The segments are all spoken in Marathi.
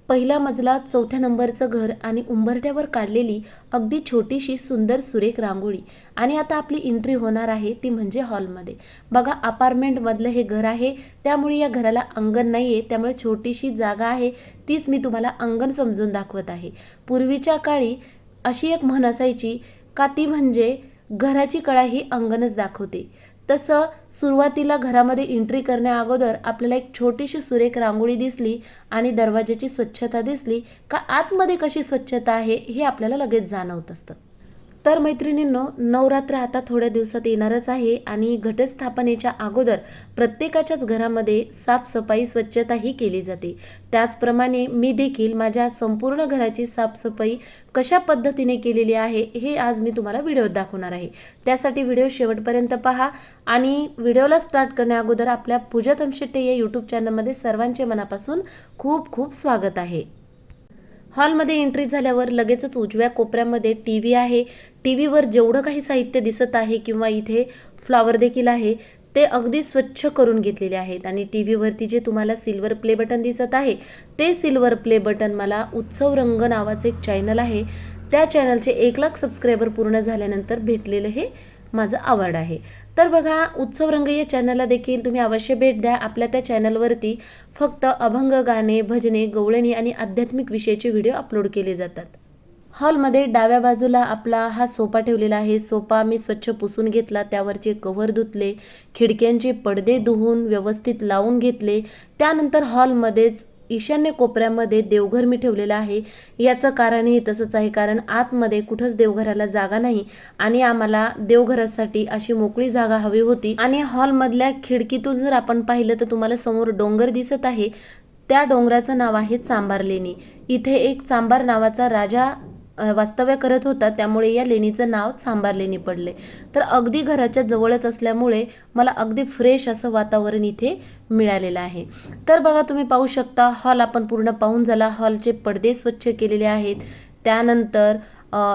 पहिला मजला, चौथ्या नंबरचं घर आणि उंबरठ्यावर काढलेली अगदी छोटीशी सुंदर सुरेख रांगोळी. आणि आता आपली एंट्री होणार आहे ती म्हणजे हॉलमध्ये. बघा, अपार्टमेंटमधलं हे घर आहे, त्यामुळे या घराला अंगण नाही आहे, त्यामुळे छोटीशी जागा आहे, तीच मी तुम्हाला अंगण समजून दाखवत आहे. पूर्वीच्या काळी अशी एक म्हण असायची का ती म्हणजे घराची कळा ही अंगणच दाखवते. तसं सुरुवातीला घरामध्ये एंट्री करण्या अगोदर आपल्याला एक छोटीशी सुरेख रांगोळी दिसली आणि दरवाजाची स्वच्छता दिसली का आतमध्ये कशी स्वच्छता आहे हे आपल्याला लगेच जाणवत असतं. तर मैत्रिणींनो, नवरात्र आता थोड्या दिवसात येणारच आहे आणि घटस्थापनेच्या अगोदर प्रत्येकाच्याच घरामध्ये साफसफाई स्वच्छता ही केली जाते. त्याचप्रमाणे मी देखील माझ्या संपूर्ण घराची साफसफाई कशा पद्धतीने केलेली आहे हे आज मी तुम्हाला व्हिडिओत दाखवणार आहे. त्यासाठी व्हिडिओ शेवटपर्यंत पहा. आणि व्हिडिओला स्टार्ट करण्या अगोदर आपल्या पूजा तमशेट्टे या यूट्यूब चॅनलमध्ये सर्वांचे मनापासून खूप खूप स्वागत आहे. हॉलमध्ये एंट्री झाल्यावर लगेचच उजव्या कोपऱ्यामध्ये टी व्ही आहे. टी व्हीवर जेवढं काही साहित्य दिसत आहे किंवा इथे फ्लॉवर देखील आहे ते अगदी स्वच्छ करून घेतलेले आहेत. आणि टी व्हीवरती जे तुम्हाला सिल्वर प्ले बटन दिसत आहे ते सिल्वर प्ले बटन मला उत्सव रंग नावाचे एक चॅनल आहे, त्या चॅनलचे 1,00,000 सबस्क्रायबर पूर्ण झाल्यानंतर भेटलेलं हे माझं अवॉर्ड आहे. तर बघा, उत्सव रंग या चॅनलला देखील तुम्ही अवश्य भेट द्या. आपल्या त्या चॅनलवरती फक्त अभंग गाणे, भजने, गवळणी आणि आध्यात्मिक विषयाचे व्हिडिओ अपलोड केले जातात. हॉलमध्ये डाव्या बाजूला आपला हा सोफा ठेवलेला आहे. सोफा मी स्वच्छ पुसून घेतला, त्यावरचे कव्हर धुतले, खिडक्यांचे पडदे धुवून व्यवस्थित लावून घेतले. त्यानंतर हॉलमध्येच ईशान्य कोपऱ्यामध्ये देवघर मी ठेवलेलं आहे. याचं कारणही तसंच आहे, कारण आतमध्ये कुठंच देवघराला जागा नाही आणि आम्हाला देवघरासाठी अशी मोकळी जागा हवी होती. आणि हॉलमधल्या खिडकीतून जर आपण पाहिलं तर तुम्हाला समोर डोंगर दिसत आहे, त्या डोंगराचं नाव आहे चांभार लेणी. इथे एक चांभार नावाचा राजा वास्तव्य करत होता, त्यामुळे या लेणीचं नाव चांभार लेणी पडले. तर अगदी घराच्या जवळच असल्यामुळे मला अगदी फ्रेश असं वातावरण इथे मिळालेलं आहे. तर बघा, तुम्ही पाहू शकता हॉल आपण पूर्ण पाहून झाला. हॉलचे पडदे स्वच्छ केलेले आहेत. त्यानंतर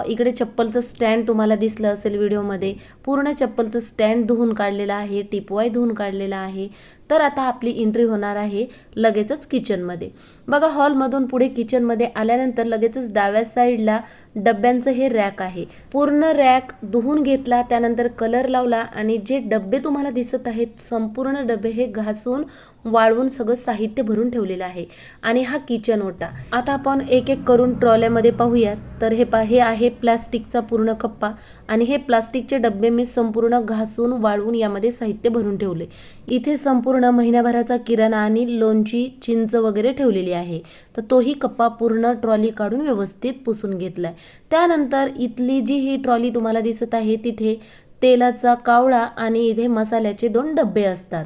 इकडे चप्पलचं स्टँड तुम्हाला दिसलं असेल व्हिडिओमध्ये, पूर्ण चप्पलचं स्टँड धुवून काढलेलं आहे, टिपवाय धुवून काढलेला आहे. तर आता आपली एंट्री होणार आहे लगेचच किचनमध्ये. बघा, हॉलमधून पुढे किचनमध्ये आल्यानंतर लगेचच डाव्या साईडला डब्यांचं हे रॅक आहे. पूर्ण रॅक धुवून घेतला, त्यानंतर कलर लावला आणि जे डबे तुम्हाला दिसत आहेत संपूर्ण डबे हे घासून वाळवून सगळं साहित्य भरून ठेवलेलं आहे. आणि हा किचन ओटा. आता आपण एक एक करून ट्रॉल्यामध्ये पाहूयात. तर हे आहे प्लास्टिकचा पूर्ण कप्पा आणि हे प्लास्टिकचे डबे मी संपूर्ण घासून वाळवून यामध्ये साहित्य भरून ठेवले. इथे संपूर्ण महिन्याभराचा किराणा आणि लोणची, चिंच वगैरे ठेवलेली आहे. तर तोही कप्पा पूर्ण ट्रॉली काढून व्यवस्थित पुसून घेतलाय. त्यानंतर इथली जी ही ट्रॉली तुम्हाला दिसत आहे तिथे तेलाचा कावळा आणि इथे मसाल्याचे 2 डबे असतात.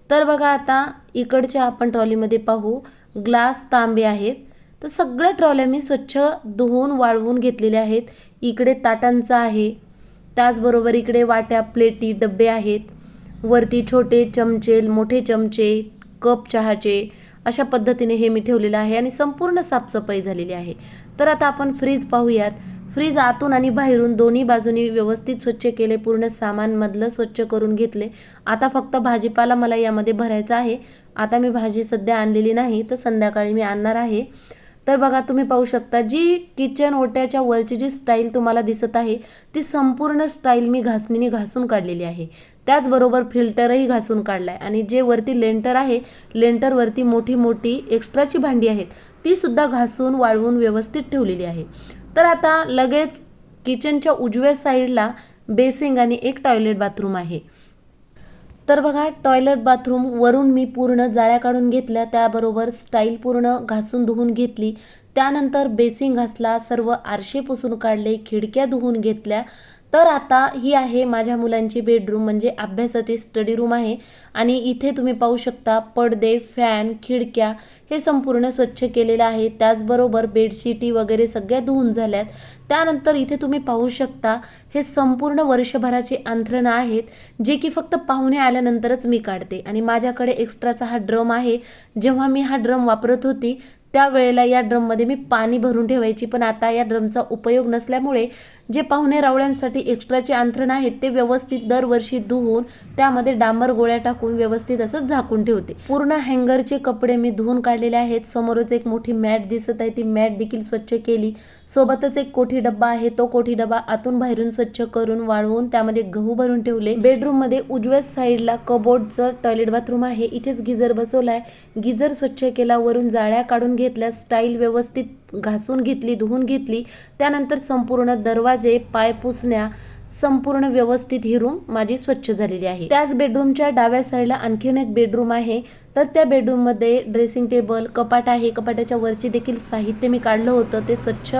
तर बघा, आता इकडच्या आपण ट्रॉलीमध्ये पाहू, ग्लास, तांबे आहेत. तर सगळ्या ट्रॉल्या मी स्वच्छ धुवून वाळवून घेतलेल्या आहेत. इकडे ताटांचा आहे, त्याचबरोबर इकडे वाट्या, प्लेटी, डबे आहेत. वरती छोटे चमचे, मोठे चमचे, कप चहाचे, अशा पद्धतीने हे मी ठेवलेलं आहे आणि संपूर्ण साफसफाई झालेली आहे. तर आता आपण फ्रीज पाहूयात. फ्रीज आतून आणि बाहेरून दोन्ही बाजूनी व्यवस्थित स्वच्छ केले, पूर्ण सामानमधलं स्वच्छ करून घेतले. आता फक्त भाजीपाला मला यामध्ये भरायचा आहे. आता मी भाजी सध्या आणलेली नाही, तर संध्याकाळी मी आणणार आहे. तर बघा, तुम्ही पाहू शकता जी किचन ओट्याच्या वरची जी स्टाईल तुम्हाला दिसत आहे ती संपूर्ण स्टाईल मी घासणीने घासून काढलेली आहे. त्याचबरोबर फिल्टरही घासून काढलाय आणि जे वरती लेंटर आहे, लेंटरवरती मोठी मोठी एक्स्ट्राची भांडी आहेत ती सुद्धा घासून वाळवून व्यवस्थित ठेवलेली आहे. तर आता लगेच किचनच्या उजव्या साईडला बेसिंग आणि एक टॉयलेट बाथरूम आहे. तर बघा, टॉयलेट बाथरूम वरून मी पूर्ण जाळ्या काढून घेतल्या, त्याबरोबर स्टाईल पूर्ण घासून धुवून घेतली. त्यानंतर बेसिंग घासला, सर्व आरशे पुसून काढले, खिडक्या धुवून घेतल्या. तर आता ही आहे माझ्या मुलांची बेडरूम, म्हणजे अभ्यासाची स्टडी रूम आहे. आणि इथे तुम्ही पाहू शकता पडदे, फॅन, खिडक्या हे संपूर्ण स्वच्छ केलेलं आहे. त्याचबरोबर बेडशीटी वगैरे सगळ्या धुवून झाल्यात. त्यानंतर इथे तुम्ही पाहू शकता हे संपूर्ण वर्षभराचे अंथरणं आहेत, जे की फक्त पाहुणे आल्यानंतरच मी काढते. आणि माझ्याकडे एक्स्ट्राचा हा ड्रम आहे. जेव्हा मी हा ड्रम वापरत होती त्यावेळेला या ड्रममध्ये मी पाणी भरून ठेवायची, पण आता या ड्रमचा उपयोग नसल्यामुळे जे पाहुणे रावळ्यांसाठी एक्स्ट्राचे अंथरण आहेत ते व्यवस्थित दरवर्षी धुवून त्यामध्ये डांबर गोळ्या टाकून व्यवस्थित असं झाकून ठेवते. पूर्ण हँगरचे कपडे मी धुवून काढलेले आहेत. समोरच एक मोठी मॅट दिसत आहे, ती मॅट देखील स्वच्छ केली. सोबतच एक कोठी डब्बा आहे, तो कोठी डब्बा आतून बाहेरून स्वच्छ करून वाळवून त्यामध्ये गहू भरून ठेवले. बेडरूम मध्ये उजव्या साईडला कबोर्डचं टॉयलेट बाथरूम आहे, इथेच गिझर बसवलाय. गिझर स्वच्छ केला, वरून जाळ्या काढून घेतल्या, स्टाईल व्यवस्थित घासून घेतली, धुवून घेतली. त्यानंतर संपूर्ण दरवाजे, पाय पुसण्या संपूर्ण व्यवस्थित ही रूम माझी स्वच्छ झालेली आहे. त्याच बेडरूमच्या डाव्या साईडला आणखीन एक बेडरूम आहे, तर त्या बेडरूममध्ये ड्रेसिंग टेबल, कपाट आहे. कपाटाच्या वरची देखील साहित्य मी काढलं होतं, ते स्वच्छ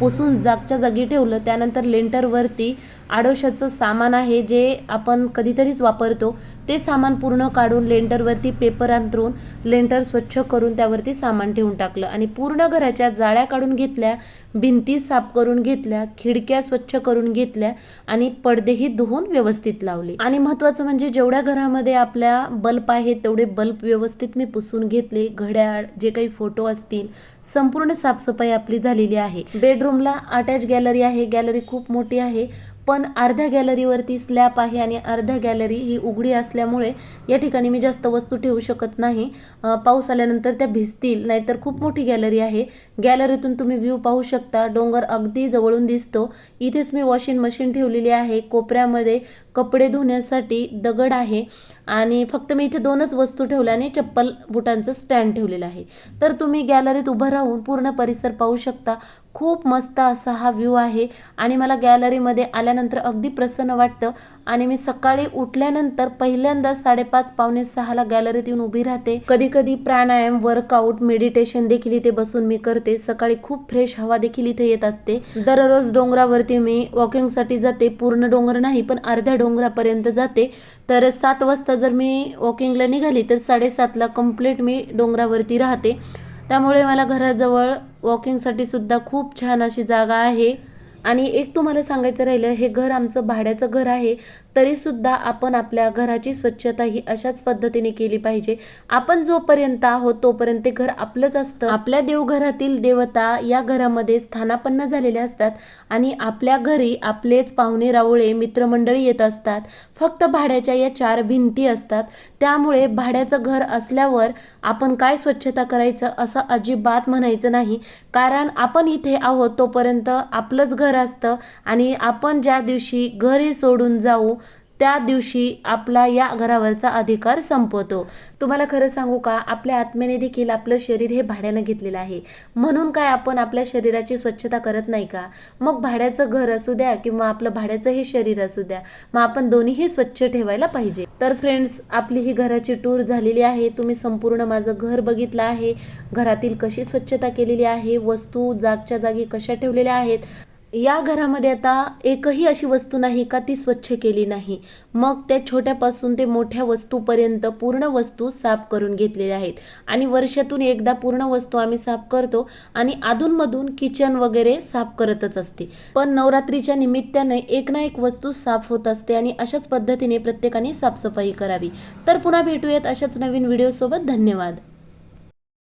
पुसून जागच्या जागी ठेवलं. त्यानंतर लेंटरवरती आडोशाचं सामान आहे जे आपण कधीतरीच वापरतो, ते सामान पूर्ण काढून लेंटरवरती पेपर अंथरून लेंटर स्वच्छ करून त्यावरती सामान ठेवून टाकलं आणि पूर्ण घराच्या जाळ्या काढून घेतल्या, भिंती साफ करून घेतल्या, खिडक्या स्वच्छ करून घेतल्या आणि पडदेही धुवून व्यवस्थित लावले. आणि महत्त्वाचं म्हणजे जेवढ्या घरामध्ये आपल्या बल्ब आहेत तेवढे बल्ब व्यवस्थित मी पुसून घेतले. घड्याळ, जे काही फोटो असतील, संपूर्ण साफसफाई आपली झालेली आहे. बेडरूमला अटॅच गॅलरी आहे. गॅलरी खूप मोठी आहे, पण अर्ध्या गॅलरीवरती स्लॅब आहे आणि अर्ध्या गॅलरी ही उघडी असल्यामुळे या ठिकाणी मी जास्त वस्तू ठेवू शकत नाही. पाऊस आल्यानंतर त्या भिजतील, नाहीतर खूप मोठी गॅलरी आहे. गॅलरीतून तुम्ही व्ह्यू पाहू शकता, डोंगर अगदी जवळून दिसतो. इथेच मी वॉशिंग मशीन ठेवलेली आहे. कोपऱ्यामध्ये कपडे धुण्यासाठी दगड आहे आणि फक्त मी इथे 2च वस्तू ठेवल्या आणि चप्पल बुटांचं स्टँड ठेवलेलं आहे. तर तुम्ही गॅलरीत उभं राहून पूर्ण परिसर पाहू शकता. खूप मस्त असा हा व्ह्यू आहे आणि मला गॅलरीमध्ये आल्यानंतर अगदी प्रसन्न वाटतं. आणि मी सकाळी उठल्यानंतर पहिल्यांदा 5:30 पावणे 6ला गॅलरीत येऊन उभी राहते. कधी कधी प्राणायाम, वर्कआउट, मेडिटेशन देखील इथे बसून मी करते. सकाळी खूप फ्रेश हवा देखील इथे येत असते. दररोज डोंगरावरती मी वॉकिंगसाठी जाते. पूर्ण डोंगर नाही, पण अर्ध्या डोंगरापर्यंत जाते. तर 7 वाजता जर मी वॉकिंगला निघाली तर 7:30ला कंप्लीट मी डोंगरावरती राहते. त्यामुळे मला घराजवळ वॉकिंगसाठी सुद्धा खूप छान अशी जागा आहे. आणि एक तुम्हाला सांगायचं राहिलं, हे घर आमचं भाड्याचं घर आहे, तरीसुद्धा आपण आपल्या घराची स्वच्छता ही अशाच पद्धतीने केली पाहिजे. आपण जोपर्यंत आहोत तोपर्यंत ते घर आपलंच असतं. आपल्या देवघरातील देवता या घरामध्ये स्थानापन्न झालेल्या असतात आणि आपल्या घरी आपलेच पाहुणे रावळे, मित्रमंडळी येत असतात. फक्त भाड्याच्या या 4 भिंती असतात. त्यामुळे भाड्याचं घर असल्यावर आपण काय स्वच्छता करायचं असं अजिबात म्हणायचं नाही, कारण आपण इथे आहोत तोपर्यंत आपलंच घर असतं आणि आपण ज्या दिवशी घरी सोडून जाऊ त्या दिवशी आपला या घरावरचा अधिकार संपतो. तुम्हाला खरं सांगू का, आपल्या आत्म्याने देखील आपलं शरीर हे भाड्यानं घेतलेलं आहे, म्हणून काय आपण आपल्या शरीराची स्वच्छता करत नाही का? मग भाड्याचं घर असू द्या किंवा आपलं भाड्याचं हे शरीर असू द्या, मग आपण दोन्हीही स्वच्छ ठेवायला पाहिजे. तर फ्रेंड्स, आपली ही घराची टूर झालेली आहे. तुम्ही संपूर्ण माझं घर बघितलं आहे, घरातील कशी स्वच्छता केलेली आहे, वस्तू जागच्या जागी कशा ठेवलेल्या आहेत. या घरामध्ये आता एकही अशी वस्तू नाही का ती स्वच्छ केली नाही. मग त्या छोट्यापासून ते मोठ्या वस्तूपर्यंत पूर्ण वस्तू साफ करून घेतलेल्या आहेत आणि वर्षातून एकदा पूर्ण वस्तू आम्ही साफ करतो आणि अधूनमधून किचन वगैरे साफ करतच असते. पण नवरात्रीच्या निमित्ताने एक ना एक वस्तू साफ होत असते आणि अशाच पद्धतीने प्रत्येकाने साफसफाई करावी. तर पुन्हा भेटूयात अशाच नवीन व्हिडिओसोबत. धन्यवाद.